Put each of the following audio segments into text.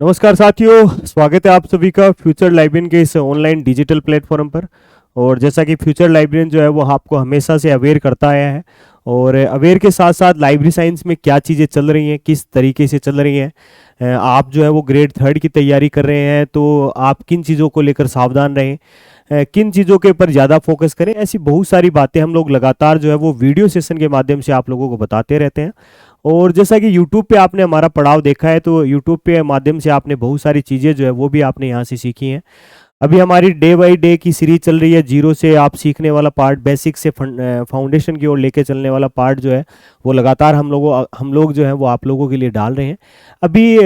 नमस्कार साथियों, स्वागत है आप सभी का फ्यूचर लाइब्रेरियन के इस ऑनलाइन डिजिटल प्लेटफॉर्म पर। और जैसा कि फ्यूचर लाइब्रेरियन जो है वो आपको हमेशा से अवेयर करता आया है, और अवेयर के साथ साथ लाइब्रेरी साइंस में क्या चीज़ें चल रही हैं, किस तरीके से चल रही हैं। आप जो है वो ग्रेड थर्ड की तैयारी कर रहे हैं तो आप किन चीज़ों को लेकर सावधान रहें, किन चीज़ों के ऊपर ज़्यादा फोकस करें। ऐसी बहुत सारी बातें हम लोग लगातार जो है वो वीडियो सेशन के माध्यम से आप लोगों को बताते रहते हैं। और जैसा कि YouTube पे आपने हमारा पड़ाव देखा है, तो YouTube पे माध्यम से आपने बहुत सारी चीज़ें जो है वो भी आपने यहाँ से सीखी हैं। अभी हमारी डे बाई डे की सीरीज चल रही है, जीरो से आप सीखने वाला पार्ट, बेसिक से फाउंडेशन की ओर लेके चलने वाला पार्ट जो है वो लगातार हम लोग जो है वो आप लोगों के लिए डाल रहे हैं। अभी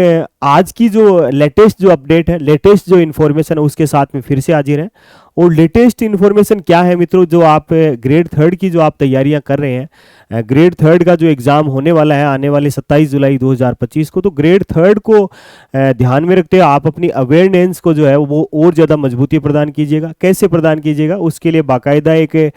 आज की जो लेटेस्ट जो अपडेट है, लेटेस्ट जो इन्फॉर्मेशन है, उसके साथ में फिर से हाजिर हैं। और लेटेस्ट इन्फॉर्मेशन क्या है मित्रों, जो आप ग्रेड थर्ड की जो आप तैयारियां कर रहे हैं, ग्रेड थर्ड का जो एग्ज़ाम होने वाला है आने वाले 27 जुलाई 2025 को, तो ग्रेड थर्ड को ध्यान में रखते हुए आप अपनी अवेयरनेस को जो है वो और ज़्यादा मजबूती प्रदान कीजिएगा। कैसे प्रदान कीजिएगा, उसके लिए बाकायदा एक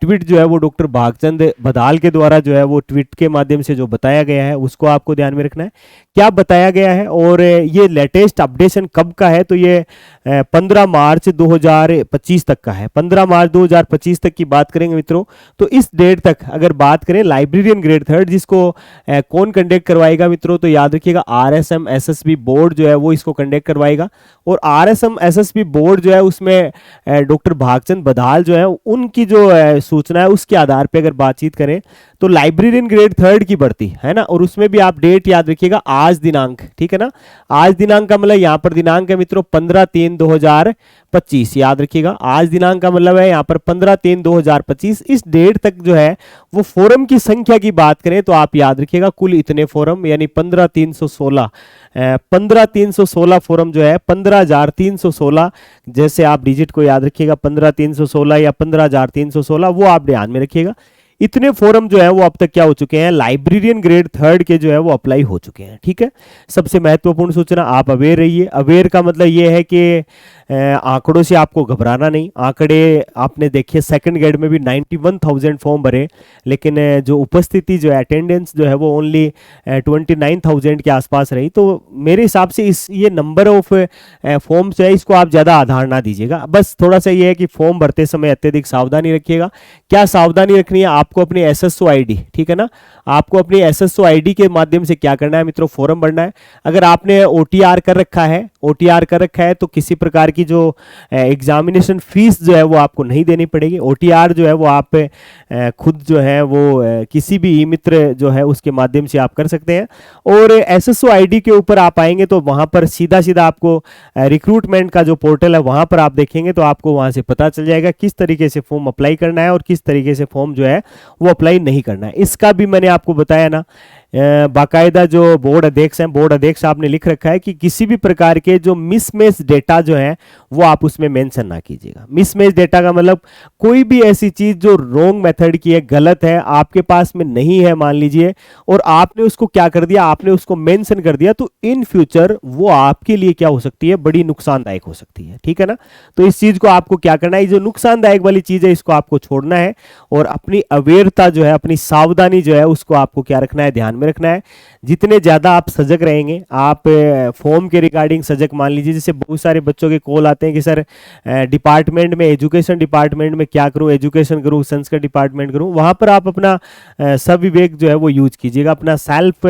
ट्वीट जो है वो डॉक्टर भागचंद बदाल के द्वारा जो है वो ट्वीट के माध्यम से जो बताया गया है उसको आपको ध्यान में रखना है। क्या बताया गया है और ये लेटेस्ट अपडेशन कब का है, तो ये 15 मार्च 2025 तक का है। 15 मार्च 2025 तक की बात करेंगे मित्रों, तो इस डेट तक अगर बात करें लाइब्रेरियन ग्रेड थर्ड, जिसको कौन कंडक्ट करवाएगा मित्रों, तो याद रखिएगा RSM SSB बोर्ड जो है वो इसको कंडक्ट करवाएगा। और RSM SSB बोर्ड जो है उसमें डॉक्टर भागचंद बदाल जो है उनकी जो सूचना है उसके आधार पर अगर बातचीत करें तो लाइब्रेरियन ग्रेड थर्ड की भर्ती है ना, और उसमें भी आप डेट याद रखिएगा, आज दिनांक, ठीक है ना। आज दिनांक का मतलब यहाँ पर दिनांक है मित्रों 15/3/2025, याद रखिएगा। आज दिनांक का मतलब है यहाँ पर 15/3/2025। इस डेट तक जो है वो फोरम की संख्या की बात करें तो आप याद रखिएगा कुल इतने फोरम, यानी 15,316 फोरम जो है 15,316, जैसे आप डिजिट को याद रखिएगा 15,316 या 15,316, वो आप ध्यान में रखिएगा। इतने फोरम जो है वो अब तक क्या हो चुके हैं, लाइब्रेरियन ग्रेड थर्ड के जो है वो अप्लाई हो चुके हैं, ठीक है। सबसे महत्वपूर्ण सूचना, आप अवेयर रहिए। अवेयर का मतलब ये है कि आंकड़ों से आपको घबराना नहीं। आंकड़े आपने देखिए सेकंड ग्रेड में भी 91,000 फॉर्म भरे, लेकिन जो उपस्थिति जो है, अटेंडेंस जो है वो ओनली 29,000 के आसपास रही। तो मेरे हिसाब से ये नंबर ऑफ फॉर्म्स है, इसको आप ज़्यादा आधार ना दीजिएगा। बस थोड़ा सा ये है कि फॉर्म भरते समय अत्यधिक सावधानी रखिएगा। क्या सावधानी रखनी है आपको, अपनी SSO ID, ठीक है ना। आपको अपनी SSO ID के माध्यम से क्या करना है मित्रों, फॉर्म भरना है। अगर आपने OTR कर रखा है तो किसी प्रकार की जो एग्जामिनेशन फीस जो है वो आपको नहीं देनी पड़ेगी। OTR जो है वो आप खुद जो है वो किसी भी ई मित्र जो है उसके माध्यम से आप कर सकते हैं। और SSO ID के ऊपर आप आएंगे तो वहां पर सीधा सीधा आपको रिक्रूटमेंट का जो पोर्टल है वहां पर आप देखेंगे तो आपको वहां से पता चल जाएगा किस तरीके से फॉर्म अप्लाई करना है और किस तरीके से फॉर्म जो है वो अप्लाई नहीं करना है। इसका भी मैंने आपको बताया ना, बाकायदा जो बोर्ड अध्यक्ष हैं, बोर्ड अध्यक्ष आपने लिख रखा है कि किसी भी प्रकार के जो मिसमैच डेटा जो है वो आप उसमें मेंशन ना कीजिएगा। मिसमैच डेटा का मतलब कोई भी ऐसी चीज जो रॉन्ग मेथड की है, गलत है, आपके पास में नहीं है मान लीजिए, और आपने उसको क्या कर दिया, आपने उसको मेंशन कर दिया, तो इन फ्यूचर वो आपके लिए क्या हो सकती है, बड़ी नुकसानदायक हो सकती है, ठीक है ना। तो इस चीज को आपको क्या करना है, जो नुकसानदायक वाली चीज है इसको आपको छोड़ना है, और अपनी अवेयरता जो है, अपनी सावधानी जो है उसको आपको क्या रखना है, ध्यान में रखना है। जितने ज्यादा आप सजग रहेंगे, आप फॉर्म के रिगार्डिंग सजग, मान लीजिए जैसे बहुत सारे बच्चों के कॉल आते हैं कि सर डिपार्टमेंट में, एजुकेशन डिपार्टमेंट में क्या करूं, एजुकेशन करूं, संस्कृत डिपार्टमेंट करूं, वहां पर आप अपना सविवेक जो है वो यूज कीजिएगा। अपना सेल्फ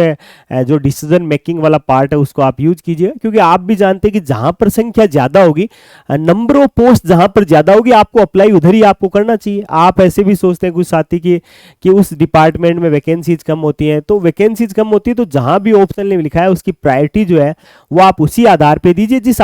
जो डिसीजन मेकिंग वाला पार्ट है उसको आप यूज कीजिएगा, क्योंकि आप भी जानते हैं कि जहां पर संख्या ज्यादा होगी, नंबर ऑफ पोस्ट जहां पर ज्यादा होगी, आपको अप्लाई उधर ही आपको करना चाहिए। आप ऐसे भी सोचते हैं कुछ साथी कि उस डिपार्टमेंट में वैकेंसीज कम होती हैं, तो वैकेंसीज कम होती है तो जहां भी ऑप्शन में लिखा है उसकी प्रायोरिटी जो है वो आप उसी आधार पे दीजिए, जिस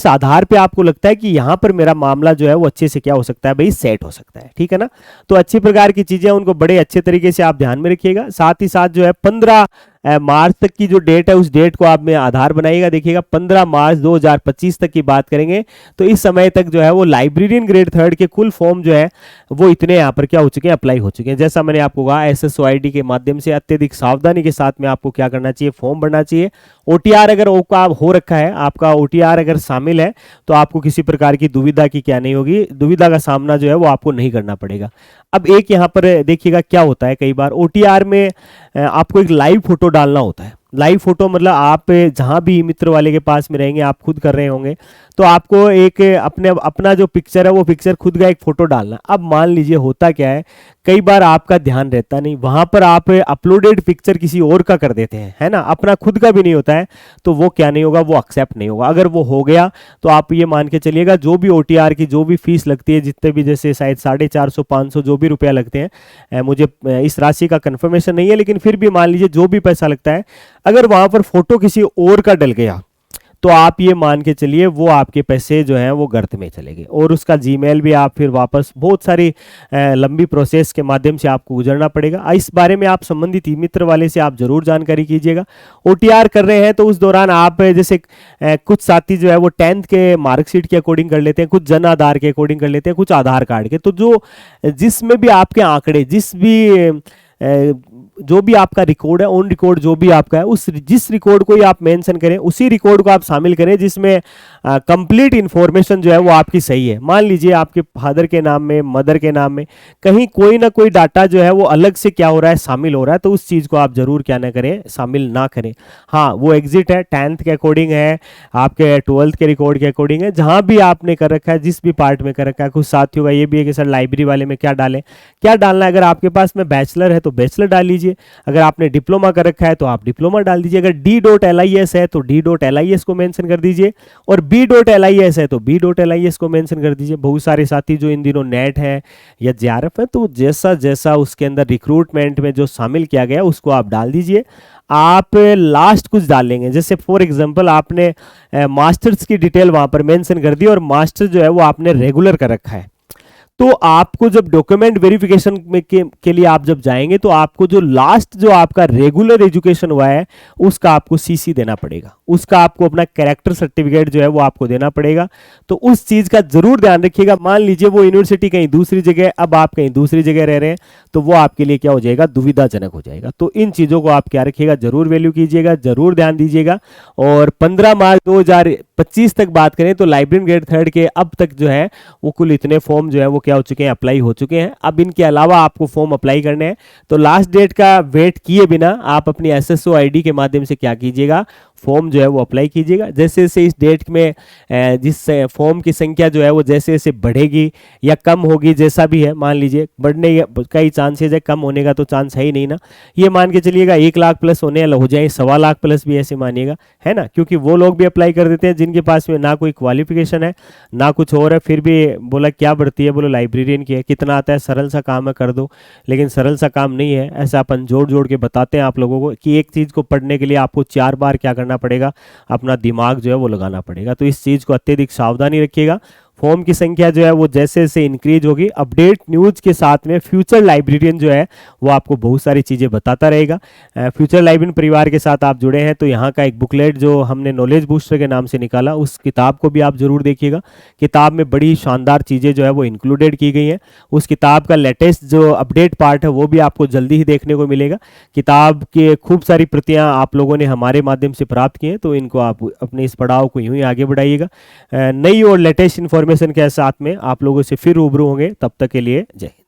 आधार पे आपको लगता है कि यहां पर मेरा मामला जो है वो अच्छे से क्या हो सकता है भाई, सेट हो सकता है, ठीक है ना। तो अच्छी प्रकार की चीजें उनको बड़े अच्छे तरीके से आप ध्यान में रखिएगा। साथ ही साथ जो है 15 मार्च तक की जो डेट है उस डेट को आप में आधार बनाइएगा। देखिएगा 15 मार्च 2025 तक की बात करेंगे तो इस समय तक जो है वो लाइब्रेरियन ग्रेड थर्ड के कुल फॉर्म जो है वो इतने यहाँ पर क्या हो चुके हैं, अप्लाई हो चुके हैं। जैसा मैंने आपको कहा, SSO ID के माध्यम से अत्यधिक सावधानी के साथ में आपको क्या करना चाहिए, फॉर्म भरना चाहिए। OTR अगर हो रखा है, आपका OTR अगर शामिल है तो आपको किसी प्रकार की दुविधा की क्या नहीं होगी, दुविधा का सामना जो है वो आपको नहीं करना पड़ेगा। अब एक यहाँ पर देखिएगा क्या होता है, कई बार OTR में आपको एक लाइव फोटो डालना होता है। लाइव फोटो मतलब आप जहाँ भी मित्र वाले के पास में रहेंगे, आप खुद कर रहे होंगे, तो आपको एक अपना जो पिक्चर है वो पिक्चर खुद का एक फोटो डालना। अब मान लीजिए होता क्या है, कई बार आपका ध्यान रहता नहीं, वहां पर आप अपलोडेड पिक्चर किसी और का कर देते हैं, है ना, अपना खुद का भी नहीं होता है, तो वो क्या नहीं होगा, वो एक्सेप्ट नहीं होगा। अगर वो हो गया तो आप ये मान के चलिएगा जो भी OTR की जो भी फीस लगती है, जितने भी जैसे शायद 450 500 जो भी रुपया लगते हैं, मुझे इस राशि का कंफर्मेशन नहीं है, लेकिन फिर भी मान लीजिए जो भी पैसा लगता है, अगर वहां पर फोटो किसी और का डल गया तो आप ये मान के चलिए वो आपके पैसे जो हैं वो गर्त में चले गए, और उसका जीमेल भी आप फिर वापस बहुत सारी लंबी प्रोसेस के माध्यम से आपको गुजरना पड़ेगा। इस बारे में आप संबंधित मित्र वाले से आप जरूर जानकारी कीजिएगा। OTR कर रहे हैं तो उस दौरान आप जैसे कुछ साथी जो है वो 10th के मार्कशीट के अकॉर्डिंग कर लेते हैं, कुछ जन आधार के अकॉर्डिंग कर लेते हैं, कुछ आधार कार्ड के, तो जो जिसमें भी आपके आंकड़े जो भी आपका रिकॉर्ड है, ऑन रिकॉर्ड जो भी आपका है, उस जिस रिकॉर्ड को ही आप मेंशन करें, उसी रिकॉर्ड को आप शामिल करें जिसमें कंप्लीट इंफॉर्मेशन जो है वो आपकी सही है। मान लीजिए आपके फादर के नाम में, मदर के नाम में कहीं कोई ना कोई डाटा जो है वो अलग से क्या हो रहा है, शामिल हो रहा है, तो उस चीज़ को आप जरूर क्या ना करें, शामिल ना करें। हाँ, वो एग्जिट है, 10th के अकॉर्डिंग है, आपके 12th के रिकॉर्ड के अकॉर्डिंग है, जहाँ भी आपने कर रखा है, जिस भी पार्ट में कर रखा है। कुछ साथियों का ये भी है कि सर लाइब्रेरी वाले में क्या डालें, क्या डालना है। अगर आपके पास में बैचलर है तो बैचलर डाल लीजिए, अगर आपने डिप्लोमा कर रखा है तो आप डिप्लोमा डाल दीजिए, अगर D.LIS है तो D.LIS को मेंशन कर दीजिए, और B.LIS है तो B.LIS को मेंशन कर दीजिए। बहुत सारे साथी जो इन दिनों नेट है या JRF है, तो जैसा जैसा उसके अंदर रिक्रूटमेंट में जो शामिल किया गया उसको आप डाल दीजिए। आप लास्ट कुछ डाल लेंगे, जैसे फॉर एग्जांपल आपने मास्टर्स की डिटेल वहां पर मेंशन कर दी और मास्टर जो है वो आपने रेगुलर कर रखा है, तो आपको जब डॉक्यूमेंट वेरिफिकेशन में के लिए आप जब जाएंगे तो आपको जो लास्ट जो आपका रेगुलर एजुकेशन हुआ है उसका आपको CC देना पड़ेगा, उसका आपको अपना कैरेक्टर सर्टिफिकेट जो है वो आपको देना पड़ेगा। तो उस चीज का जरूर ध्यान रखिएगा। मान लीजिए वो यूनिवर्सिटी कहीं दूसरी जगह, अब आप कहीं दूसरी जगह रह रहे हैं, तो वो आपके लिए क्या हो जाएगा, दुविधाजनक हो जाएगा। तो इन चीजों को आप क्या रखिएगा, जरूर वैल्यू कीजिएगा, जरूर ध्यान दीजिएगा। और 15 मार्च 2025 तक बात करें तो लाइब्रेरियन ग्रेड 3 के अब तक जो है वो कुल इतने फॉर्म जो है वो क्या हो चुके हैं, अप्लाई हो चुके हैं। अब इनके अलावा आपको फॉर्म अप्लाई करने हैं, तो लास्ट डेट का वेट किए बिना आप अपनी SSO ID के माध्यम से क्या कीजिएगा, फॉर्म जो है वो अप्लाई कीजिएगा। जैसे जैसे इस डेट में जिस फॉर्म की संख्या जो है वो जैसे जैसे बढ़ेगी या कम होगी, जैसा भी है, मान लीजिए बढ़ने का ही चांसेस है, कम होने का तो चांस है ही नहीं ना। ये मान के चलिएगा 1 लाख प्लस होने हो जाए, 1.25 लाख प्लस भी ऐसे मानिएगा, है ना, क्योंकि वो लोग भी अप्लाई कर देते हैं जिनके पास में ना कोई क्वालिफिकेशन है ना कुछ और है, फिर भी बोला क्या बढ़ती है, बोलो लाइब्रेरियन की है, कितना आता है, सरल सा काम है, कर दो। लेकिन सरल सा काम नहीं है, ऐसा अपन जोड़ जोड़ के बताते हैं आप लोगों को कि एक चीज़ को पढ़ने के लिए आपको 4 बार क्या करना पड़ेगा, अपना दिमाग जो है वो लगाना पड़ेगा। तो इस चीज़ को अत्यधिक सावधानी रखिएगा। फॉर्म की संख्या जो है वो जैसे जैसे इंक्रीज होगी, अपडेट न्यूज के साथ में फ्यूचर लाइब्रेरियन जो है वो आपको बहुत सारी चीज़ें बताता रहेगा। फ्यूचर लाइब्रेरियन परिवार के साथ आप जुड़े हैं तो यहाँ का एक बुकलेट जो हमने नॉलेज बूस्टर के नाम से निकाला, उस किताब को भी आप जरूर देखिएगा। किताब में बड़ी शानदार चीज़ें जो है वो इंक्लूडेड की गई हैं। उस किताब का लेटेस्ट जो अपडेट पार्ट है वो भी आपको जल्दी ही देखने को मिलेगा। किताब की खूब सारी प्रतियाँ आप लोगों ने हमारे माध्यम से प्राप्त की हैं, तो इनको आप अपने इस पड़ाव को यूँ ही आगे बढ़ाइएगा। नई और लेटेस्ट इन्फॉर्मेशन के साथ में आप लोगों से फिर रूबरू होंगे, तब तक के लिए जय हिंद।